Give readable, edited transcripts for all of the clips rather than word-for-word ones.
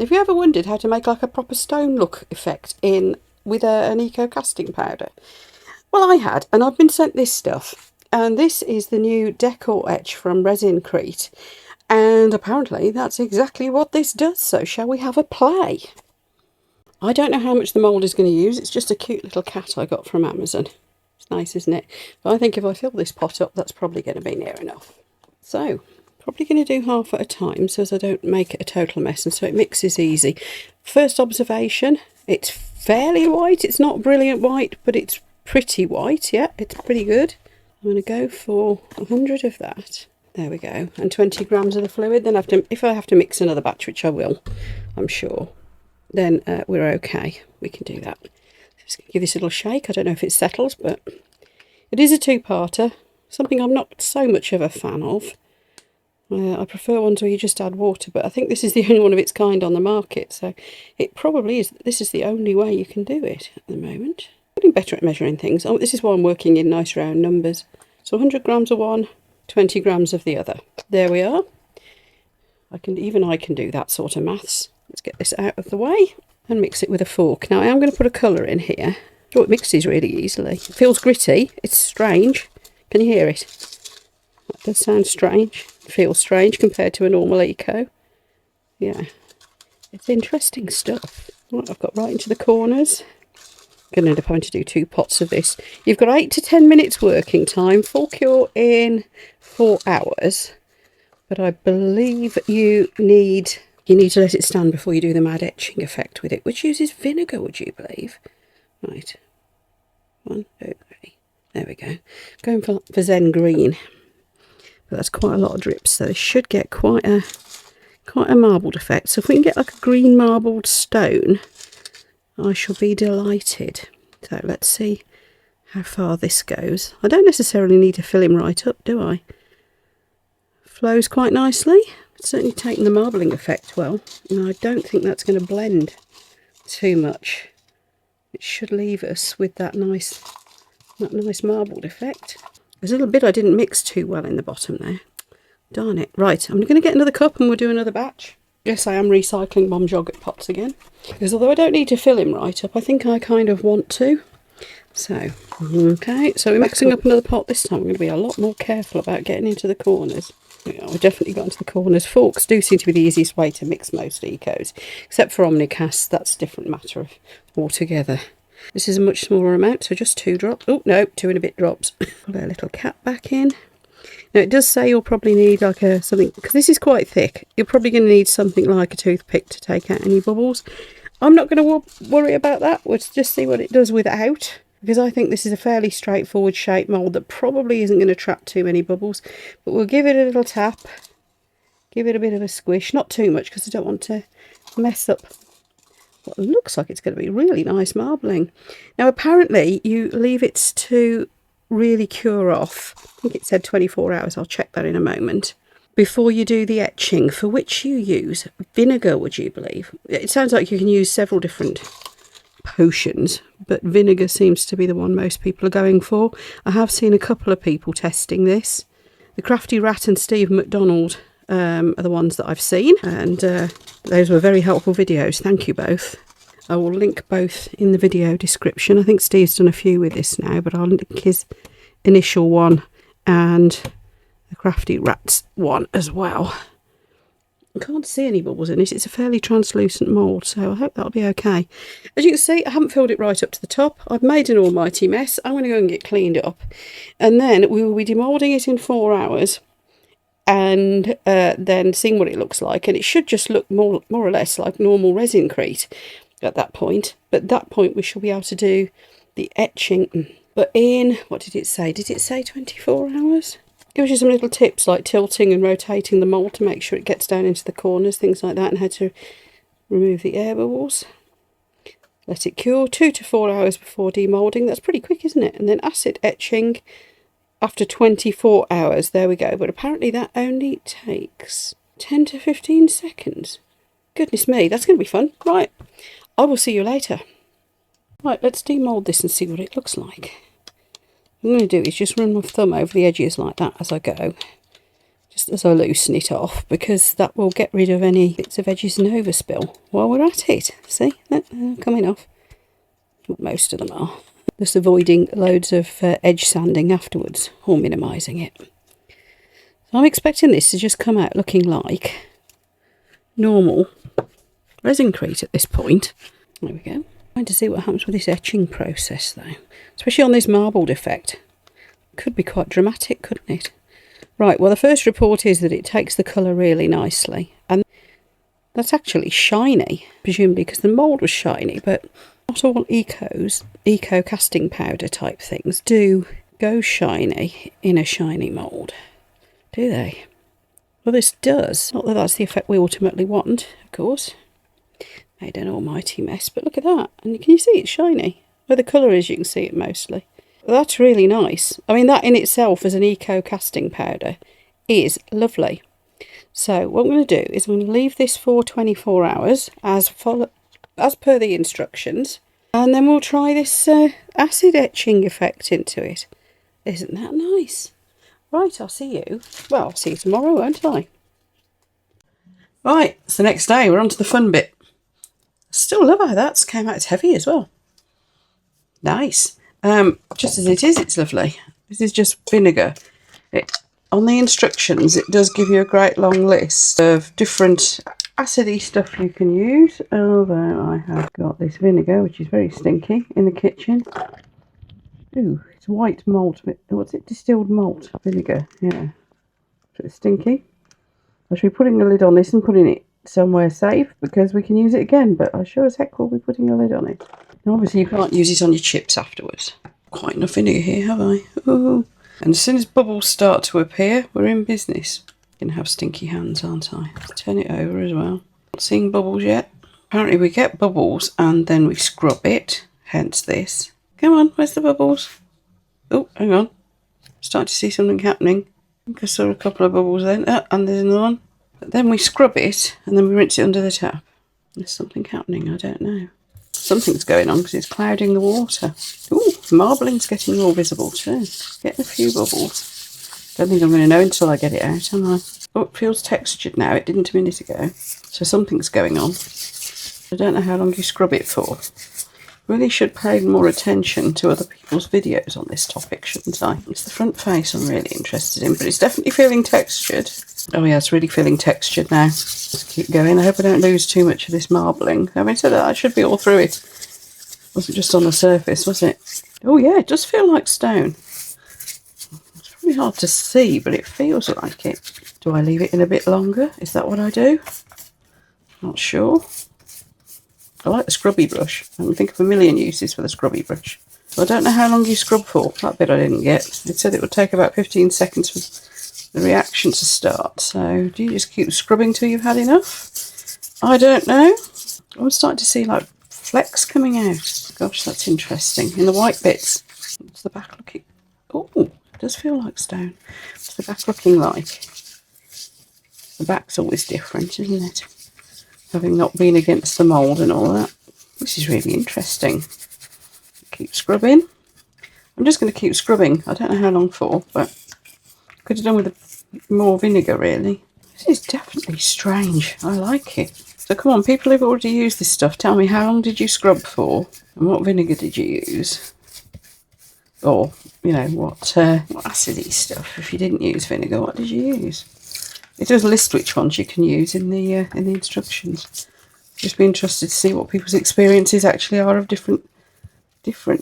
Have you ever wondered how to make like a proper stone look effect with an eco casting powder? Well, I had, and I've been sent this stuff, and this is the new Decor-Etch from Resin Crete, and apparently that's exactly what this does. So shall we have a play? I don't know how much the mould is going to use. It's just a cute little cat I got from Amazon. It's nice, isn't it? But I think if I fill this pot up, that's probably going to be near enough. So probably going to do half at a time so as I don't make it a total mess, and so it mixes easy. First observation, it's fairly white. It's not brilliant white, but it's pretty white. Yeah, it's pretty good. I'm going to go for 100 of that. There we go. And 20 grams of the fluid. Then if I have to mix another batch, which I will, I'm sure, then we're okay. We can do that. Just give this a little shake. I don't know if it settles, but it is a two-parter. Something I'm not so much of a fan of. I prefer ones where you just add water, but I think this is the only one of its kind on the market, so it probably is. This is the only way you can do it at the moment. Getting better at measuring things. Oh, this is why I'm working in nice round numbers. So 100 grams of one, 20 grams of the other. There we are. I can do that sort of maths. Let's get this out of the way and mix it with a fork. Now I am going to put a colour in here. Oh, it mixes really easily. It feels gritty. It's strange. Can you hear it? That does sound strange. It feels strange compared to a normal eco. Yeah, it's interesting stuff. Right, I've got right into the corners. I'm going to end up having to do 2 pots of this. You've got 8 to 10 minutes working time. Full cure in 4 hours. But I believe you need to let it stand before you do the mad etching effect with it, which uses vinegar, would you believe? Right. 1, 2, 3. There we go. Going for Zen green. But that's quite a lot of drips, so this should get quite a marbled effect. So if we can get like a green marbled stone, I shall be delighted. So let's see how far this goes. I don't necessarily need to fill him right up, do I? Flows quite nicely. It's certainly taken the marbling effect well, and I don't think that's going to blend too much. It should leave us with that nice marbled effect. There's a little bit I didn't mix too well in the bottom there. Darn it. Right, I'm going to get another cup and we'll do another batch. Yes, I am recycling Mom's yogurt pots again, because although I don't need to fill him right up, I think I kind of want to. So, okay, so we're mixing up another pot this time. We're going to be a lot more careful about getting into the corners. Yeah, we've definitely got into the corners. Forks do seem to be the easiest way to mix most ecos, except for Omnicast. That's a different matter altogether. This is a much smaller amount, so just 2 drops. Oh, no, 2 and a bit drops. Put our little cap back in. Now, it does say you'll probably need like something, because this is quite thick. You're probably going to need something like a toothpick to take out any bubbles. I'm not going to worry about that. We'll just see what it does without, because I think this is a fairly straightforward shape mould that probably isn't going to trap too many bubbles. But we'll give it a little tap, give it a bit of a squish, not too much because I don't want to mess up what looks like it's going to be really nice marbling. Now apparently you leave it to really cure off. I think it said 24 hours, I'll check that in a moment, before you do the etching, for which you use vinegar, would you believe? It sounds like you can use several different potions, but vinegar seems to be the one most people are going for. I have seen a couple of people testing this. The Crafty Rat and Steve McDonald are the ones that I've seen, and those were very helpful videos. Thank you both. I will link both in the video description. I think Steve's done a few with this now, but I'll link his initial one and the Crafty Rat's one as well. I can't see any bubbles in it. It's a fairly translucent mould, so I hope that'll be okay. As you can see, I haven't filled it right up to the top. I've made an almighty mess. I'm going to go and get cleaned up, and then we will be demoulding it in 4 hours, and then seeing what it looks like. And it should just look more or less like normal resin crete at that point. But at that point, we shall be able to do the etching. But in, what did it say? Did it say 24 hours? Gives you some little tips like tilting and rotating the mould to make sure it gets down into the corners, things like that, and how to remove the air bubbles. Let it cure 2 to 4 hours before demoulding. That's pretty quick, isn't it? And then acid etching after 24 hours. There we go. But apparently that only takes 10 to 15 seconds. Goodness me, that's going to be fun. Right, I will see you later. Right, let's demould this and see what it looks like. What I'm going to do is just run my thumb over the edges like that as I go. Just as I loosen it off, because that will get rid of any bits of edges and overspill while we're at it. See, they're coming off. Most of them are. Just avoiding loads of edge sanding afterwards, or minimising it. So I'm expecting this to just come out looking like normal Resin-Crete at this point. There we go. Trying to see what happens with this etching process though, especially on this marbled effect. Could be quite dramatic, couldn't it? Right, well the first report is that it takes the colour really nicely, and that's actually shiny, presumably because the mould was shiny, but not all eco casting powder type things do go shiny in a shiny mould, do they? Well, this does. Not that that's the effect we ultimately want, of course. Made an almighty mess, but look at that. And can you see it's shiny? Where the colour is, you can see it mostly. Well, that's really nice. I mean, that in itself as an eco casting powder is lovely. So what I'm going to do is I'm going to leave this for 24 hours as per the instructions, and then we'll try this acid etching effect into it. Isn't that nice? Right, I'll see you. Well, I'll see you tomorrow, won't I? Right, it's the next day. We're on to the fun bit. Still love how that's came out. It's heavy as well. Nice. Just as it is, it's lovely. This is just vinegar. On the instructions, it does give you a great long list of different acidy stuff you can use. Although I have got this vinegar, which is very stinky, in the kitchen. Ooh, it's white malt. What's it? Distilled malt vinegar. Yeah. So it's stinky. I should be putting a lid on this and putting it somewhere safe, because we can use it again, but I sure as heck will be putting a lid on it. Now, obviously you can't use it on your chips afterwards. Quite enough vinegar here, have I? Ooh. And as soon as bubbles start to appear, we're in business. Gonna have stinky hands, aren't I? Let's turn it over as well. Not seeing bubbles yet. Apparently we get bubbles and then we scrub it, hence this. Come on, where's the bubbles? Oh, hang on. Starting to see something happening. I think I saw a couple of bubbles then. And there's another one. But then we scrub it and then we rinse it under the tap. There's something happening, I don't know. Something's going on because it's clouding the water. Ooh, the marbling's getting more visible too. Getting a few bubbles. Don't think I'm going to know until I get it out, am I? Oh, it feels textured now. It didn't a minute ago. So something's going on. I don't know how long you scrub it for. Really should pay more attention to other people's videos on this topic, shouldn't I? It's the front face I'm really interested in, but it's definitely feeling textured. Oh yeah, it's really feeling textured now. Let's keep going. I hope I don't lose too much of this marbling. I mean, so that should be all through it. Wasn't just on the surface, was it? Oh yeah, it does feel like stone. It's probably hard to see, but it feels like it. Do I leave it in a bit longer? Is that what I do? Not sure. I like the scrubby brush. I can think of a million uses for the scrubby brush. So I don't know how long you scrub for. That bit I didn't get. It said it would take about 15 seconds for the reaction to start. So do you just keep scrubbing till you've had enough? I don't know. I'm starting to see like flecks coming out. Gosh, that's interesting. In the white bits. What's the back looking? Oh, it does feel like stone. What's the back looking like? The back's always different, isn't it? Having not been against the mould and all that. This is really interesting. Keep scrubbing. I'm just going to keep scrubbing. I don't know how long for, but could have done with more vinegar really. This is definitely strange. I like it. So come on, people who've already used this stuff, tell me, how long did you scrub for? And what vinegar did you use? Or, you know, what acidy stuff. If you didn't use vinegar, what did you use? It does list which ones you can use in the instructions. Just be interested to see what people's experiences actually are of different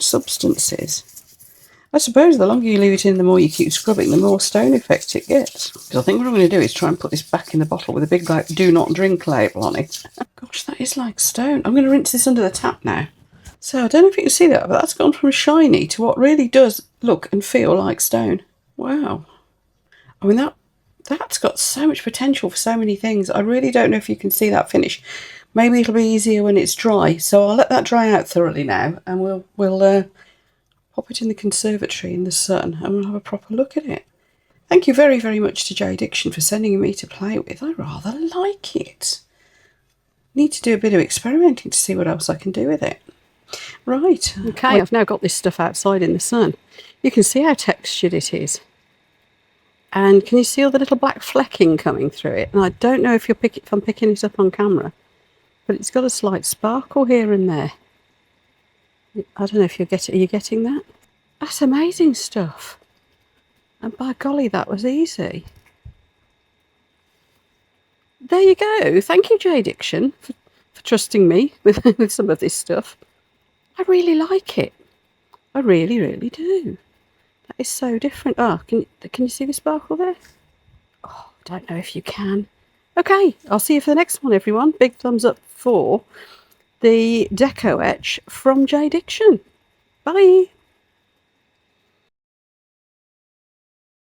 substances. I suppose the longer you leave it in, the more you keep scrubbing, the more stone effect it gets. Because I think what I'm going to do is try and put this back in the bottle with a big like "Do Not Drink" label on it. Gosh, that is like stone. I'm going to rinse this under the tap now. So I don't know if you can see that, but that's gone from shiny to what really does look and feel like stone. Wow. I mean, that's got so much potential for so many things. I really don't know if you can see that finish. Maybe it'll be easier when it's dry. So I'll let that dry out thoroughly now, and we'll pop it in the conservatory in the sun, and we'll have a proper look at it. Thank you very, very much to Jay Diction for sending me to play with. I rather like it. Need to do a bit of experimenting to see what else I can do with it. Right. Okay, I've now got this stuff outside in the sun. You can see how textured it is. And can you see all the little black flecking coming through it? And I don't know if I'm picking it up on camera, but it's got a slight sparkle here and there. I don't know if are you getting that? That's amazing stuff. And by golly, that was easy. There you go. Thank you, Jade Diction, for trusting me with some of this stuff. I really like it. I really, really do. That is so different. Oh, can you see the sparkle there? Oh, I don't know if you can. Okay, I'll see you for the next one, everyone. Big thumbs up for the Decor-Etch from Jade Diction. Bye.